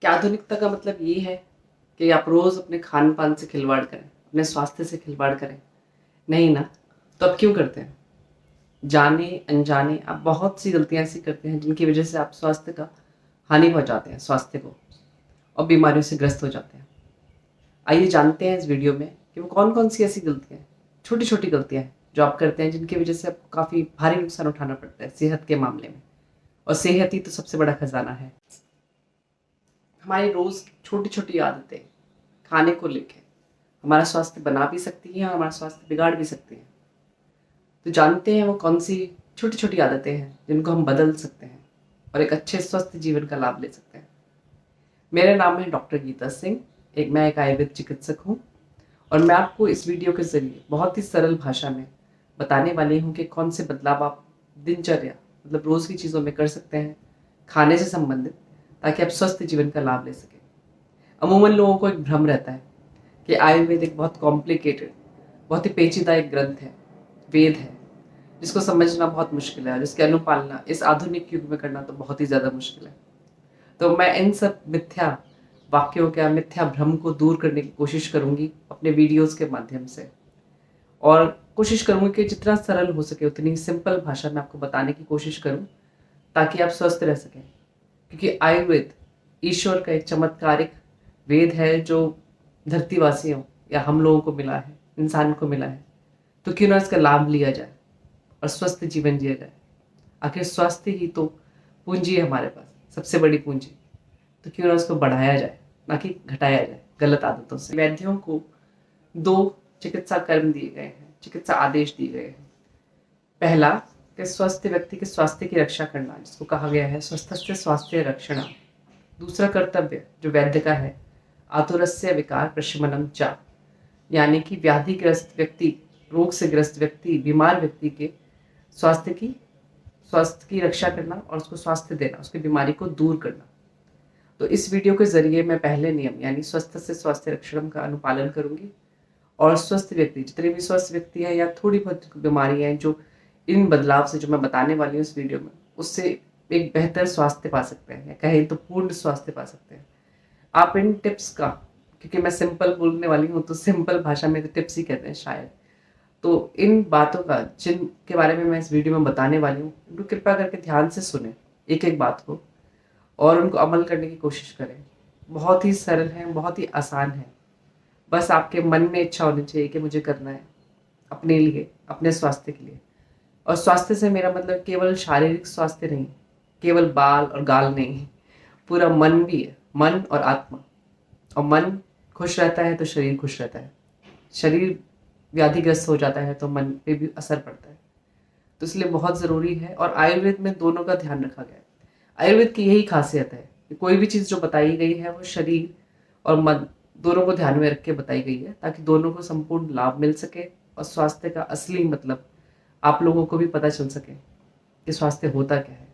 क्या आधुनिकता का मतलब ये है कि आप रोज़ अपने खान-पान से खिलवाड़ करें, अपने स्वास्थ्य से खिलवाड़ करें? नहीं ना, तो अब क्यों करते हैं? जाने-अनजाने आप बहुत सी गलतियाँ ऐसी करते हैं जिनकी वज़ह से आप स्वास्थ्य का हानि पहुँचाते हैं स्वास्थ्य को और बीमारियों से ग्रस्त हो जाते हैं। आइए जानते हैं इस वीडियो में कि वो कौन-कौन सी ऐसी गलतियाँ हैं, छोटी-छोटी गलतियाँ हैं जो आप करते हैं जिनकी वज़ह से आपको काफ़ी भारी नुकसान उठाना पड़ता है सेहत के मामले में और सेहत ही तो सबसे बड़ा खज़ाना है। हमारी रोज़ छोटी-छोटी आदतें खाने को लेके हमारा स्वास्थ्य बना भी सकती हैं और हमारा स्वास्थ्य बिगाड़ भी सकती हैं। तो जानते हैं वो कौन-सी छोटी-छोटी आदतें हैं जिनको हम बदल सकते हैं और एक अच्छे स्वस्थ जीवन का लाभ ले सकते हैं। मेरा नाम है डॉक्टर गीता सिंह, मैं एक आयुर्वेद चिकित्सक हूँ और मैं आपको इस वीडियो के ज़रिए बहुत ही सरल भाषा में बताने वाली हूँ कि कौन से बदलाव आप दिनचर्या मतलब रोज़ की चीज़ों में कर सकते हैं, खाने से संबंधित, ताकि आप स्वस्थ जीवन का लाभ ले सकें। अमूमन लोगों को एक भ्रम रहता है कि आयुर्वेद एक बहुत कॉम्प्लिकेटेड, बहुत ही पेचीदा एक ग्रंथ है, वेद है, जिसको समझना बहुत मुश्किल है और जिसकी अनुपालना इस आधुनिक युग में करना तो बहुत ही ज़्यादा मुश्किल है। तो मैं इन सब मिथ्या वाक्यों का मिथ्या भ्रम को दूर करने की कोशिश करूँगी अपने वीडियोज़ के माध्यम से और कोशिश करूँगी कि जितना सरल हो सके उतनी सिंपल भाषा में आपको बताने की कोशिश करूँ ताकि आप स्वस्थ रह सकें। क्योंकि आयुर्वेद ईश्वर का एक चमत्कारिक वेद है जो धरतीवासियों या हम लोगों को मिला है, इंसान को मिला है। तो क्यों ना इसका लाभ लिया जाए और स्वस्थ जीवन जिया जाए। आखिर स्वास्थ्य ही तो पूंजी है हमारे पास, सबसे बड़ी पूंजी। तो क्यों ना उसको बढ़ाया जाए, ना कि घटाया जाए गलत आदतों से। वैद्यों को 2 चिकित्सा कर्म दिए गए हैं, चिकित्सा आदेश दिए गए हैं। पहला कि स्वस्थ व्यक्ति के स्वास्थ्य की रक्षा करना, जिसको कहा गया है स्वस्थस्य स्वास्थ्य रक्षणा। दूसरा कर्तव्य जो वैद्य का है, आतुरस्य विकार प्रशमनम च, यानी कि व्याधिग्रस्त व्यक्ति, रोग से ग्रस्त व्यक्ति, बीमार व्यक्ति के स्वास्थ्य की रक्षा करना और उसको स्वास्थ्य देना, उसकी बीमारी को दूर करना। तो इस वीडियो के जरिए मैं पहले नियम यानी स्वस्थ से स्वास्थ्य रक्षण का अनुपालन करूंगी और स्वस्थ व्यक्ति, जितने भी स्वस्थ व्यक्ति हैं या थोड़ी बहुत बीमारियां हैं जो इन बदलाव से जो मैं बताने वाली हूँ इस वीडियो में, उससे एक बेहतर स्वास्थ्य पा सकते हैं या कहें तो पूर्ण स्वास्थ्य पा सकते हैं। आप इन टिप्स का, क्योंकि मैं सिंपल बोलने वाली हूँ तो सिंपल भाषा में तो टिप्स ही कहते हैं शायद, तो इन बातों का जिनके बारे में मैं इस वीडियो में बताने वाली हूँ उनको कृपया करके ध्यान से सुने एक एक बात को और उनको अमल करने की कोशिश करें। बहुत ही सरल है, बहुत ही आसान है। बस आपके मन में इच्छा होनी चाहिए कि मुझे करना है अपने लिए, अपने स्वास्थ्य के लिए। और स्वास्थ्य से मेरा मतलब केवल शारीरिक स्वास्थ्य नहीं, केवल बाल और गाल नहीं, पूरा मन भी है, मन और आत्मा। और मन खुश रहता है तो शरीर खुश रहता है, शरीर व्याधिग्रस्त हो जाता है तो मन पे भी असर पड़ता है। तो इसलिए बहुत ज़रूरी है और आयुर्वेद में दोनों का ध्यान रखा गया है। आयुर्वेद की यही खासियत है कि कोई भी चीज़ जो बताई गई है वो शरीर और मन दोनों को ध्यान में रख के बताई गई है ताकि दोनों को संपूर्ण लाभ मिल सके और स्वास्थ्य का असली मतलब आप लोगों को भी पता चल सके कि स्वास्थ्य होता क्या है।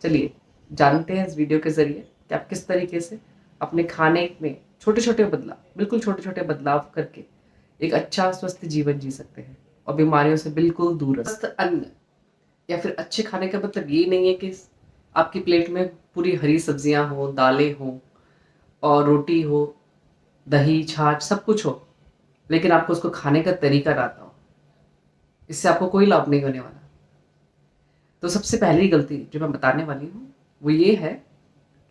चलिए जानते हैं इस वीडियो के ज़रिए कि आप किस तरीके से अपने खाने में छोटे-छोटे बदलाव, बिल्कुल छोटे-छोटे बदलाव करके एक अच्छा स्वस्थ जीवन जी सकते हैं और बीमारियों से बिल्कुल दूर रह सकते हैं। स्वस्थ अन्न या फिर अच्छे खाने का मतलब ये नहीं है कि आपकी प्लेट में पूरी हरी सब्जियां हो, दालें हो और रोटी हो, दही, छाछ सब कुछ हो, लेकिन आपको उसको खाने का तरीका ना आता हो। इससे आपको कोई लाभ नहीं होने वाला। तो सबसे पहली गलती जो मैं बताने वाली हूँ वो ये है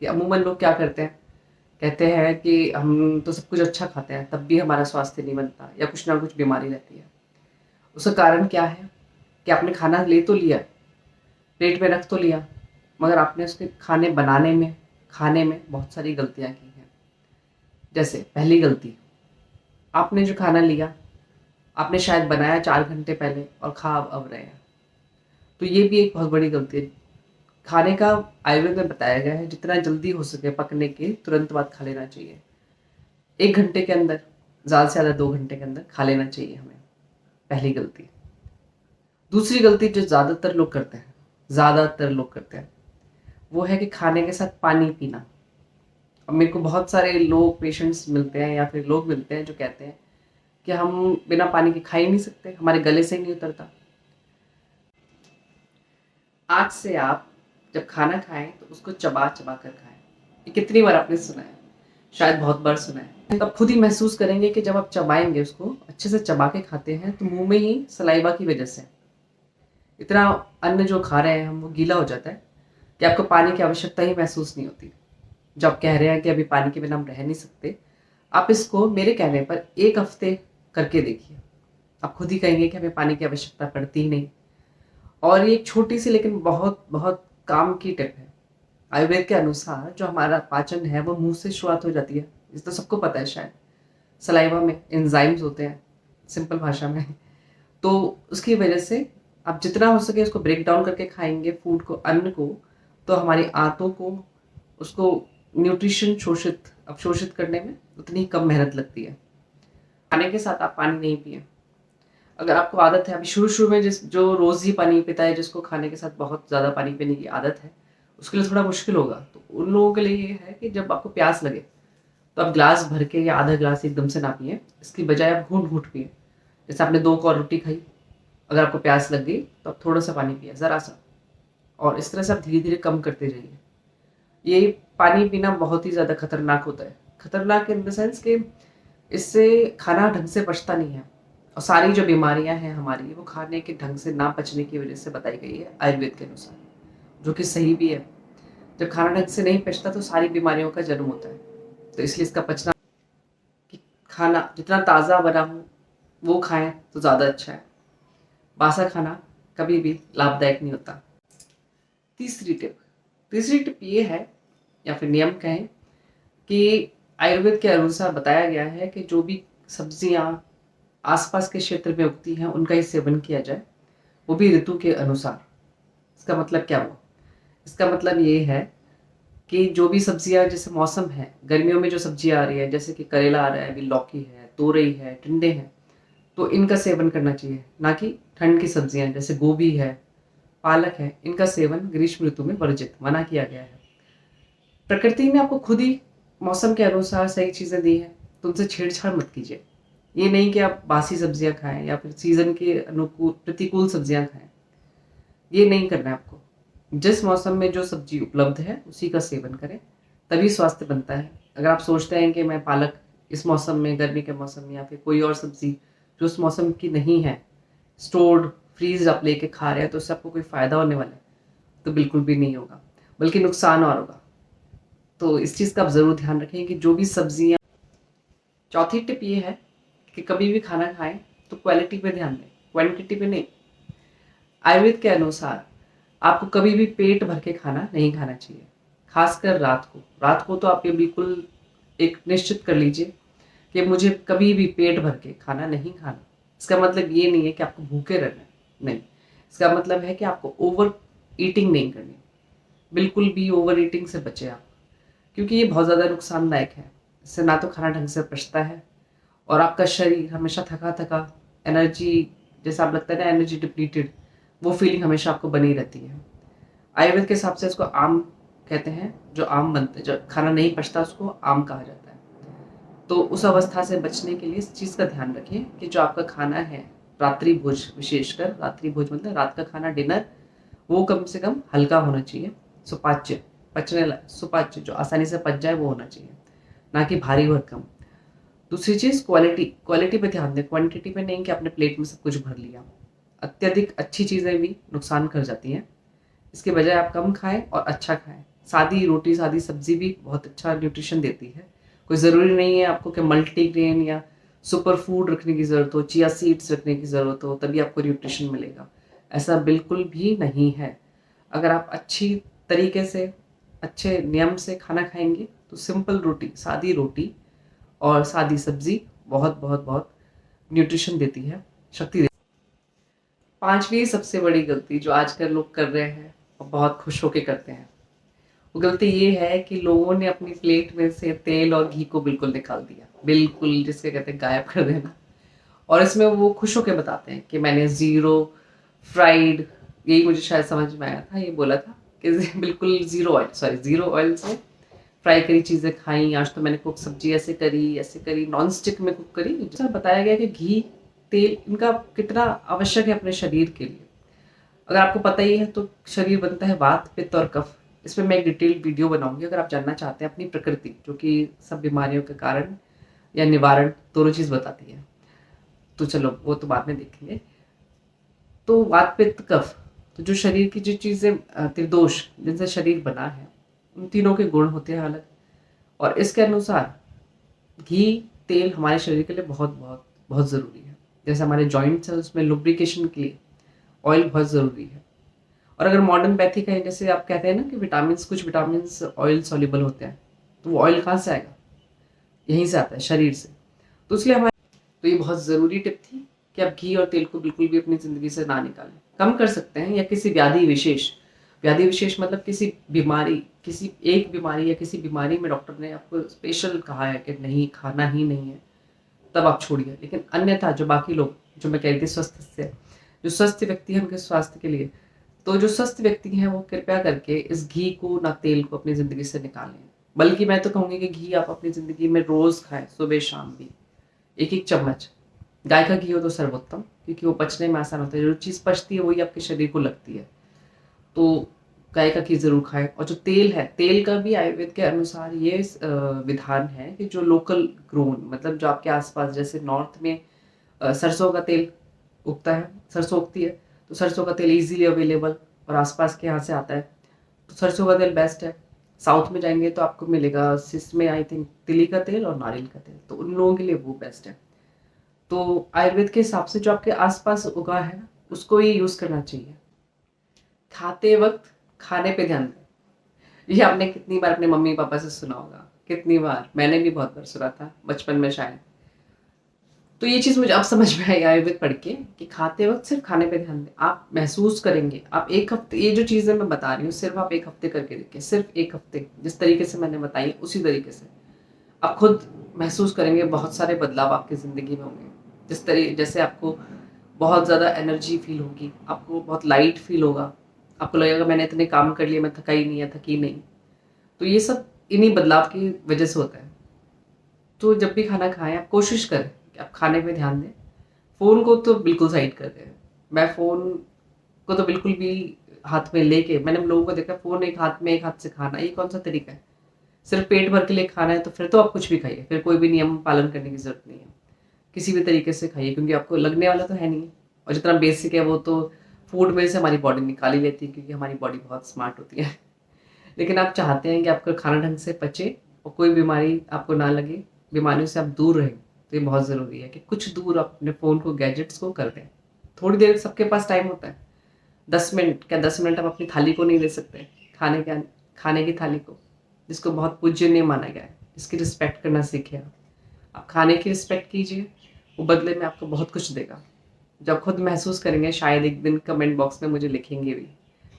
कि अमूमन लोग क्या करते हैं, कहते हैं कि हम तो सब कुछ अच्छा खाते हैं तब भी हमारा स्वास्थ्य नहीं बनता या कुछ ना कुछ बीमारी रहती है। उसका कारण क्या है कि आपने खाना ले तो लिया, प्लेट में रख तो लिया, मगर आपने उसके खाने में बहुत सारी गलतियाँ की हैं। जैसे पहली गलती, आपने जो खाना लिया, आपने शायद बनाया 4 घंटे पहले और खा अब रहे हैं। तो ये भी एक बहुत बड़ी गलती है। खाने का आयुर्वेद में बताया गया है जितना जल्दी हो सके पकने के तुरंत बाद खा लेना चाहिए। 1 घंटे के अंदर, ज़्यादा से ज़्यादा 2 घंटे के अंदर खा लेना चाहिए हमें, पहली गलती। दूसरी गलती जो ज़्यादातर लोग करते हैं, वो है कि खाने के साथ पानी पीना। अब मेरे को बहुत सारे लोग पेशेंट्स मिलते हैं या फिर लोग मिलते हैं जो कहते हैं कि हम बिना पानी के खा ही नहीं सकते, हमारे गले से ही नहीं उतरता। आज से आप जब खाना खाएं तो उसको चबा चबा कर खाएं, ये कितनी बार आपने सुना है? शायद बहुत बार सुना है। तब खुद ही महसूस करेंगे कि जब आप चबाएंगे, उसको अच्छे से चबा के खाते हैं, तो मुंह में ही सलाइवा की वजह से इतना अन्न जो खा रहे हैं हम वो गीला हो जाता है कि आपको पानी की आवश्यकता ही महसूस नहीं होती। जब आप कह रहे हैं कि अभी पानी के बिना हम रह नहीं सकते, आप इसको मेरे कहने पर 1 हफ्ते करके देखिए। आप खुद ही कहेंगे कि हमें पानी की आवश्यकता पड़ती ही नहीं। और ये एक छोटी सी लेकिन बहुत बहुत काम की टिप है। आयुर्वेद के अनुसार जो हमारा पाचन है वो मुंह से शुरुआत हो जाती है। ये तो सबको पता है शायद। सलाइवा में एंजाइम्स होते हैं, सिंपल भाषा में। तो उसकी वजह से आप जितना हो सके उसको ब्रेक डाउन करके खाएंगे फूड को, अन्न को, तो हमारी आंतों को उसको न्यूट्रिशन अवशोषित करने में उतनी कम मेहनत लगती है। खाने के साथ आप पानी नहीं पिए। अगर आपको आदत है, अभी शुरू शुरू में जो रोज़ ही पानी पीता है, जिसको खाने के साथ बहुत ज़्यादा पानी पीने की आदत है, उसके लिए थोड़ा मुश्किल होगा। तो उन लोगों के लिए ये है कि जब आपको प्यास लगे तो आप ग्लास भर के या आधा ग्लास एकदम से ना पिए। इसकी बजाय आप घूंट घूंट पिए। जैसे आपने 2 कौर रोटी खाई, अगर आपको प्यास लग गई तो आप थोड़ा सा पानी पिए, ज़रा सा। और इस तरह से आप धीरे धीरे कम करते जाइए। ये पानी पीना बहुत ही ज़्यादा खतरनाक होता है। खतरनाक इन द सेंस कि इससे खाना ढंग से पचता नहीं है, और सारी जो बीमारियां हैं हमारी, वो खाने के ढंग से ना पचने की वजह से बताई गई है आयुर्वेद के अनुसार, जो कि सही भी है। जब खाना ढंग से नहीं पचता तो सारी बीमारियों का जन्म होता है। तो इसलिए इसका पचना, कि खाना जितना ताज़ा बना हो वो खाएं तो ज़्यादा अच्छा है। बासा खाना कभी भी लाभदायक नहीं होता। तीसरी टिप ये है, या फिर नियम कहें, कि आयुर्वेद के अनुसार बताया गया है कि जो भी सब्जियां आसपास के क्षेत्र में उगती हैं उनका ही सेवन किया जाए, वो भी ऋतु के अनुसार। इसका मतलब क्या हुआ? इसका मतलब ये है कि जो भी सब्जियां, जैसे मौसम है, गर्मियों में जो सब्जियां आ रही है, जैसे कि करेला आ रहा है, अभी लौकी है, तोरई है, टिंडे हैं, तो इनका सेवन करना चाहिए। ना कि ठंड की सब्जियां जैसे गोभी है, पालक है, इनका सेवन ग्रीष्म ऋतु में वर्जित मना किया गया है। प्रकृति ने आपको खुद ही मौसम के अनुसार सही चीज़ें दी हैं, तो उनसे छेड़छाड़ मत कीजिए। ये नहीं कि आप बासी सब्जियां खाएं या फिर सीजन के अनुकूल प्रतिकूल सब्जियां खाएं। ये नहीं करना है आपको। जिस मौसम में जो सब्जी उपलब्ध है उसी का सेवन करें, तभी स्वास्थ्य बनता है। अगर आप सोचते हैं कि मैं पालक इस मौसम में, गर्मी के मौसम में, या फिर कोई और सब्जी जो उस मौसम की नहीं है, स्टोर्ड फ्रीज आप लेके खा रहे हैं, तो उससे आपको कोई फ़ायदा होने वाला है? तो बिल्कुल भी नहीं होगा, बल्कि नुकसान और होगा। तो इस चीज़ का आप ज़रूर ध्यान रखें कि जो भी सब्जियां। चौथी टिप ये है कि कभी भी खाना खाएं तो क्वालिटी पे ध्यान दें, क्वांटिटी पे नहीं। आयुर्वेद के अनुसार आपको कभी भी पेट भर के खाना नहीं खाना चाहिए, खासकर रात को तो आप ये बिल्कुल एक निश्चित कर लीजिए कि मुझे कभी भी पेट भर के खाना नहीं खाना। इसका मतलब ये नहीं है कि आपको भूखे रहना है, नहीं। इसका मतलब है कि आपको ओवर ईटिंग नहीं करनी। बिल्कुल भी ओवर ईटिंग से बचे आप, क्योंकि ये बहुत ज़्यादा नुकसानदायक है। इससे ना तो खाना ढंग से पचता है, और आपका शरीर हमेशा थका थका, एनर्जी, जैसा आप लगता है ना एनर्जी डिप्लीटेड, वो फीलिंग हमेशा आपको बनी रहती है। आयुर्वेद के हिसाब से इसको आम कहते हैं। जो आम बनते, जो खाना नहीं पचता उसको आम कहा जाता है। तो उस अवस्था से बचने के लिए इस चीज़ का ध्यान रखिए कि जो आपका खाना है, रात्रि भोज, विशेषकर रात्रि भोज मतलब रात का खाना, डिनर, वो कम से कम हल्का होना चाहिए। सुपाच्य, सुपाच्य जो आसानी से पच जाए वो होना चाहिए, ना कि भारी भरकम। दूसरी चीज़ क्वालिटी पे ध्यान दें, क्वांटिटी पे नहीं कि आपने प्लेट में सब कुछ भर लिया। अत्यधिक अच्छी चीज़ें भी नुकसान कर जाती हैं। इसके बजाय आप कम खाएं और अच्छा खाएं। सादी रोटी, सादी सब्जी भी बहुत अच्छा न्यूट्रिशन देती है। कोई ज़रूरी नहीं है आपको कि मल्टीग्रेन या सुपर फूड रखने की ज़रूरत हो, चिया सीड्स रखने की ज़रूरत हो, तभी आपको न्यूट्रिशन मिलेगा। ऐसा बिल्कुल भी नहीं है। अगर आप अच्छी तरीके से, अच्छे नियम से खाना खाएंगे तो सिंपल रोटी, सादी रोटी और सादी सब्जी बहुत बहुत बहुत न्यूट्रिशन देती है, शक्ति देती है। पांचवी सबसे बड़ी गलती जो आजकल लोग कर रहे हैं और बहुत खुश होके करते हैं, वो गलती ये है कि लोगों ने अपनी प्लेट में से तेल और घी को बिल्कुल निकाल दिया, बिल्कुल जिसके कहते हैं गायब कर देना। और इसमें वो खुश होके बताते हैं कि मैंने ज़ीरो फ्राइड, यही मुझे शायद समझ में आया था, ये बोला था कि बिल्कुल ज़ीरो ऑयल से फ्राई करी चीज़ें खाई। आज तो मैंने कुक सब्जी ऐसे करी, नॉन स्टिक में कुक करी। जैसा बताया गया कि घी, तेल, इनका कितना आवश्यक है अपने शरीर के लिए। अगर आपको पता ही है तो शरीर बनता है वात, पित्त और कफ। इसमें मैं एक डिटेल वीडियो बनाऊंगी अगर आप जानना चाहते हैं अपनी प्रकृति, जो कि सब बीमारियों के कारण या निवारण दोनों चीज़ बताती है। तो चलो वो तो बाद में देखेंगे। तो वात पित्त कफ, तो जो शरीर की जो चीज़ें त्रिदोष जिनसे शरीर बना है, उन तीनों के गुण होते हैं अलग। और इसके अनुसार घी तेल हमारे शरीर के लिए बहुत बहुत बहुत ज़रूरी है। जैसे हमारे जॉइंट्स हैं उसमें लुब्रिकेशन के लिए ऑयल बहुत ज़रूरी है। और अगर मॉडर्न पैथी कहें, जैसे आप कहते हैं ना कि विटामिन, कुछ विटामिन ऑयल सॉल्युबल होते हैं, तो वो ऑयल कहाँ से आएगा? यहीं से आता है, शरीर से। तो इसलिए हमारे, तो ये बहुत ज़रूरी टिप थी कि आप घी और तेल को बिल्कुल भी अपनी ज़िंदगी से ना निकालें। कम कर सकते हैं, या किसी व्याधि विशेष मतलब किसी बीमारी, किसी एक बीमारी या किसी बीमारी में डॉक्टर ने आपको स्पेशल कहा है कि नहीं खाना ही नहीं है, तब आप छोड़िए। लेकिन अन्यथा जो बाकी लोग, जो मैं कह रही थी स्वस्थ से, जो स्वस्थ व्यक्ति है उनके स्वास्थ्य के लिए, तो जो स्वस्थ व्यक्ति हैं वो कृपया करके इस घी को ना तेल को अपनी ज़िंदगी से निकालें। बल्कि मैं तो कहूँगी कि घी आप अपनी ज़िंदगी में रोज़ खाएं, सुबह शाम भी एक एक चम्मच। गाय का घी हो तो सर्वोत्तम, क्योंकि वो पचने में आसान होता है। जो चीज़ पचती है वही आपके शरीर को लगती है, तो गाय का घी ज़रूर खाएं। और जो तेल है, तेल का भी आयुर्वेद के अनुसार ये विधान है कि जो लोकल ग्रोन, मतलब जो आपके आसपास, जैसे नॉर्थ में सरसों का तेल उगता है, सरसों उगती है, तो सरसों का तेल इजीली अवेलेबल और आसपास के यहाँ से आता है, तो सरसों का तेल बेस्ट है। साउथ में जाएंगे तो आपको मिलेगा सिस में आई थिंक तिली का तेल और नारियल का तेल, तो उन लोगों के लिए वो बेस्ट है। तो आयुर्वेद के हिसाब से जो आपके आसपास उगा है ना, उसको ही यूज़ करना चाहिए। खाते वक्त खाने पे ध्यान दें। ये आपने कितनी बार अपने मम्मी पापा से सुना होगा, कितनी बार, मैंने भी बहुत बार सुना था बचपन में शायद। तो ये चीज़ मुझे अब समझ में आई आयुर्वेद पढ़ के कि खाते वक्त सिर्फ खाने पे ध्यान दें। आप महसूस करेंगे, आप एक हफ्ते, ये जो चीज़ें मैं बता रही हूँ सिर्फ आप एक हफ्ते करके देखिए, सिर्फ एक हफ्ते, जिस तरीके से मैंने बताई उसी तरीके से आप खुद महसूस करेंगे, बहुत सारे बदलाव आपकी ज़िंदगी में होंगे। जैसे आपको बहुत ज़्यादा एनर्जी फील होगी, आपको बहुत लाइट फील होगा, आपको लगेगा मैंने इतने काम कर लिए, मैं थका ही नहीं, है थकी नहीं। तो ये सब इन्हीं बदलाव की वजह से होता है। तो जब भी खाना खाएं आप कोशिश करें कि आप खाने पे ध्यान दें। फ़ोन को तो बिल्कुल साइड कर दें। मैं फ़ोन को तो बिल्कुल भी हाथ में लेके, मैंने लोगों को देखा फ़ोन एक हाथ में एक हाथ से खाना, ये कौन सा तरीका है? सिर्फ पेट भर के लिए खाना है तो फिर तो आप कुछ भी खाइए, फिर कोई भी नियम पालन करने की ज़रूरत नहीं है। किसी भी तरीके से खाइए, क्योंकि आपको लगने वाला तो है नहीं, और जितना बेसिक है वो तो फूड में से हमारी बॉडी निकाल ही लेती है, क्योंकि हमारी बॉडी बहुत स्मार्ट होती है। लेकिन आप चाहते हैं कि आपका खाना ढंग से पचे और कोई बीमारी आपको ना लगे, बीमारियों से आप दूर रहें, तो ये बहुत ज़रूरी है कि कुछ दूर आप अपने फ़ोन को, गैजेट्स को कर दें। थोड़ी देर सबके पास टाइम होता है, 10 मिनट, क्या 10 मिनट आप अपनी थाली को नहीं दे सकते? खाने की थाली को, जिसको बहुत पूज्यनीय माना गया है, इसकी रिस्पेक्ट करना सीखिए। आप खाने की रिस्पेक्ट कीजिए, वो बदले में आपको बहुत कुछ देगा। जब खुद महसूस करेंगे शायद एक दिन कमेंट बॉक्स में मुझे लिखेंगे भी,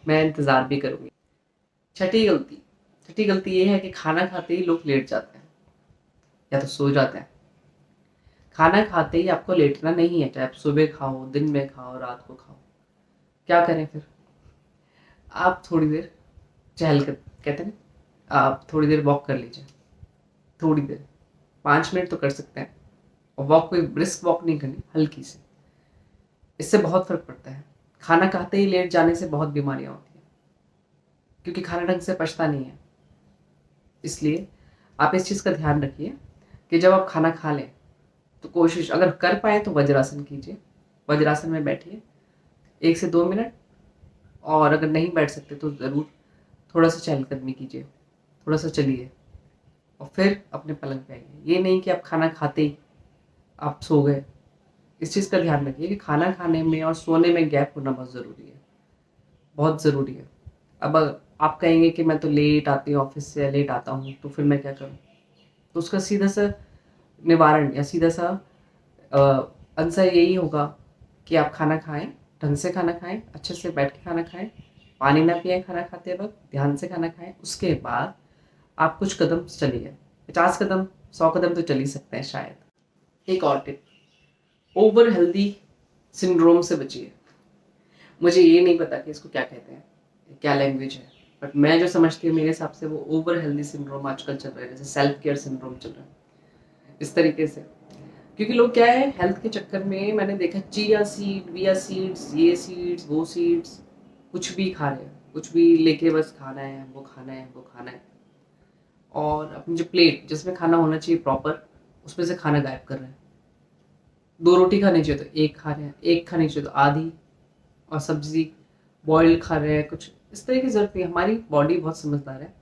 मैं इंतज़ार भी करूँगी। छठी गलती, छठी गलती ये है कि खाना खाते ही लोग लेट जाते हैं या तो सो जाते हैं। खाना खाते ही आपको लेटना नहीं है, चाहे आप सुबह खाओ, दिन में खाओ, रात को खाओ। क्या करें फिर? आप थोड़ी देर चहल कर, कहते हैं ना, आप थोड़ी देर वॉक कर लीजिए। थोड़ी देर, 5 मिनट तो कर सकते हैं। और वॉक कोई ब्रिस्क वॉक नहीं करनी, हल्की सी, इससे बहुत फर्क पड़ता है। खाना खाते ही लेट जाने से बहुत बीमारियां होती हैं, क्योंकि खाना ढंग से पचता नहीं है। इसलिए आप इस चीज़ का ध्यान रखिए कि जब आप खाना खा लें तो कोशिश, अगर कर पाए तो वज्रासन कीजिए। वज्रासन में बैठिए 1 से 2 मिनट, और अगर नहीं बैठ सकते तो ज़रूर थोड़ा सा चहलकदमी कीजिए, थोड़ा सा चलिए, और फिर अपने पलंग पे आइए। ये नहीं कि आप खाना खाते ही आप सो गए। इस चीज़ का ध्यान रखिए कि खाना खाने में और सोने में गैप होना बहुत ज़रूरी है, बहुत ज़रूरी है। अब आप कहेंगे कि मैं तो लेट आती हूँ ऑफिस से, लेट आता हूँ, तो फिर मैं क्या करूँ? तो उसका सीधा सा निवारण या सीधा सा आंसर यही होगा कि आप खाना खाएं, ढंग से खाना खाएं, अच्छे से बैठ के खाना खाएं, पानी ना पिएं खाना खाते वक्त, ध्यान से खाना खाएं। उसके बाद आप कुछ कदम चलिए, 50 कदम, 100 कदम तो चल ही सकते हैं शायद। एक और टिप, ओवर हेल्दी सिंड्रोम से बचिए। मुझे ये नहीं पता कि इसको क्या कहते हैं, क्या लैंग्वेज है, बट मैं जो समझती हूँ मेरे हिसाब से वो ओवर हेल्दी सिंड्रोम आजकल चल रहा है, जैसे सेल्फ केयर सिंड्रोम चल रहा है, इस तरीके से। क्योंकि लोग क्या है, हेल्थ के चक्कर में मैंने देखा चिया सीड, विया सीड्स, ये सीड्स, वो सीड्स, कुछ भी खा रहे हैं, कुछ भी लेके बस खाना है, वो खाना है, वो खाना है, और अपनी जो प्लेट जिसमें खाना होना चाहिए प्रॉपर, उसमें से खाना गायब कर रहे हैं। 2 रोटी खानी चाहिए तो 1 खा रहे हैं, 1 खानी चाहिए तो आधी, और सब्जी बॉइल्ड खा रहे हैं। कुछ इस तरह की ज़रूरत नहीं है। हमारी बॉडी बहुत समझदार है।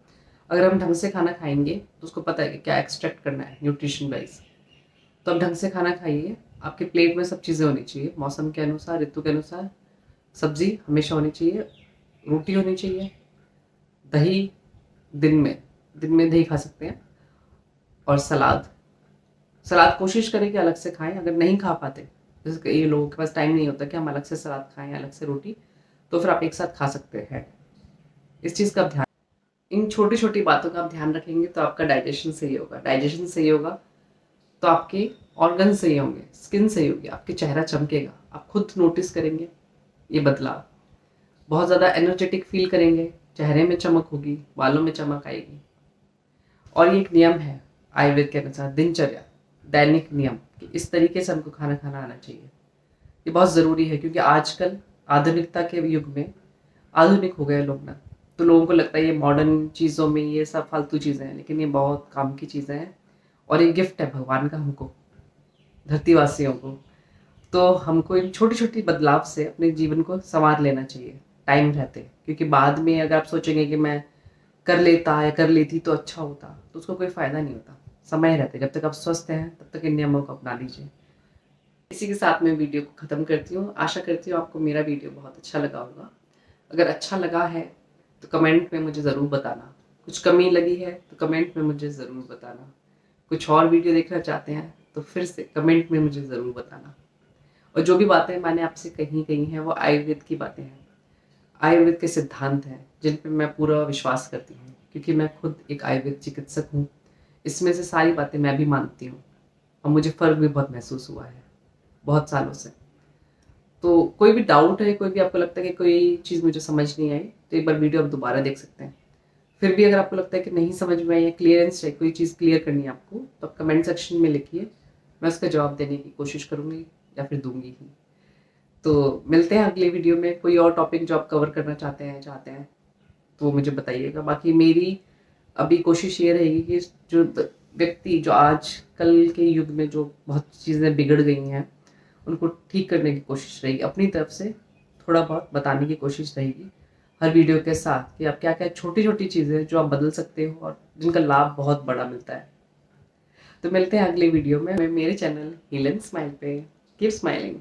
अगर हम ढंग से खाना खाएंगे तो उसको पता है कि क्या एक्सट्रैक्ट करना है न्यूट्रिशन वाइज। तो आप ढंग से खाना खाइए, आपके प्लेट में सब चीज़ें होनी चाहिए मौसम के अनुसार, ऋतु के अनुसार। सब्जी हमेशा होनी चाहिए, रोटी होनी चाहिए, दही दिन में दही खा सकते हैं, और सलाद। सलाद कोशिश करें कि अलग से खाएं। अगर नहीं खा पाते, जैसे कि ये लोगों के पास टाइम नहीं होता कि हम अलग से सलाद खाएं, अलग से रोटी, तो फिर आप एक साथ खा सकते हैं। इस चीज़ का आप ध्यान, इन छोटी छोटी बातों का आप ध्यान रखेंगे तो आपका डाइजेशन सही होगा। डाइजेशन सही होगा तो आपके ऑर्गन सही होंगे, स्किन सही होगी, आपके चेहरा चमकेगा, आप खुद नोटिस करेंगे ये बदलाव। बहुत ज़्यादा एनर्जेटिक फील करेंगे, चेहरे में चमक होगी, बालों में चमक आएगी। और ये एक नियम है आयुर्वेद के अनुसार, दिनचर्या, दैनिक नियम, कि इस तरीके से हमको खाना खाना आना चाहिए। ये बहुत ज़रूरी है क्योंकि आजकल आधुनिकता के युग में आधुनिक हो गए लोग ना, तो लोगों को लगता है ये मॉडर्न चीज़ों में ये सब फालतू चीज़ें हैं, लेकिन ये बहुत काम की चीज़ें हैं और ये गिफ्ट है भगवान का हमको, धरतीवासियों को। तो हमको इन छोटी छोटी बदलाव से अपने जीवन को संवार लेना चाहिए टाइम रहते, क्योंकि बाद में अगर आप सोचेंगे कि मैं कर लेता या कर लेती तो अच्छा होता, तो उसको कोई फ़ायदा नहीं होता। समय रहते, जब तक आप स्वस्थ हैं तब तक इन नियमों को अपना लीजिए। इसी के साथ मैं वीडियो को ख़त्म करती हूँ। आशा करती हूँ आपको मेरा वीडियो बहुत अच्छा लगा होगा। अगर अच्छा लगा है तो कमेंट में मुझे ज़रूर बताना। कुछ कमी लगी है तो कमेंट में मुझे ज़रूर बताना। कुछ और वीडियो देखना चाहते हैं तो फिर से कमेंट में मुझे ज़रूर बताना। और जो भी बातें मैंने आपसे कही हैं वो आयुर्वेद की बातें हैं, आयुर्वेद के सिद्धांत हैं जिन पे मैं पूरा विश्वास करती हूँ, क्योंकि मैं खुद एक आयुर्वेद चिकित्सक हूँ। इसमें से सारी बातें मैं भी मानती हूँ और मुझे फ़र्क भी बहुत महसूस हुआ है बहुत सालों से। तो कोई भी डाउट है, कोई भी आपको लगता है कि कोई चीज़ मुझे समझ नहीं आई, तो एक बार वीडियो आप दोबारा देख सकते हैं। फिर भी अगर आपको लगता है कि नहीं समझ में आई या क्लियरेंस चाहिए, कोई चीज़ क्लियर करनी है आपको, तो आप कमेंट सेक्शन में लिखिए, मैं उसका जवाब देने की कोशिश करूँगी या फिर दूंगी ही। तो मिलते हैं अगले वीडियो में। कोई और टॉपिक जो आप कवर करना चाहते हैं तो मुझे बताइएगा। बाकी मेरी अभी कोशिश ये रहेगी कि जो व्यक्ति जो आज कल के युग में जो बहुत चीज़ें बिगड़ गई हैं उनको ठीक करने की कोशिश रहेगी, अपनी तरफ से थोड़ा बहुत बताने की कोशिश रहेगी हर वीडियो के साथ, कि आप क्या क्या छोटी छोटी चीज़ें जो आप बदल सकते हो और जिनका लाभ बहुत बड़ा मिलता है। तो मिलते हैं अगले वीडियो में मेरे चैनल हील एंड स्माइल पे। Keep smiling.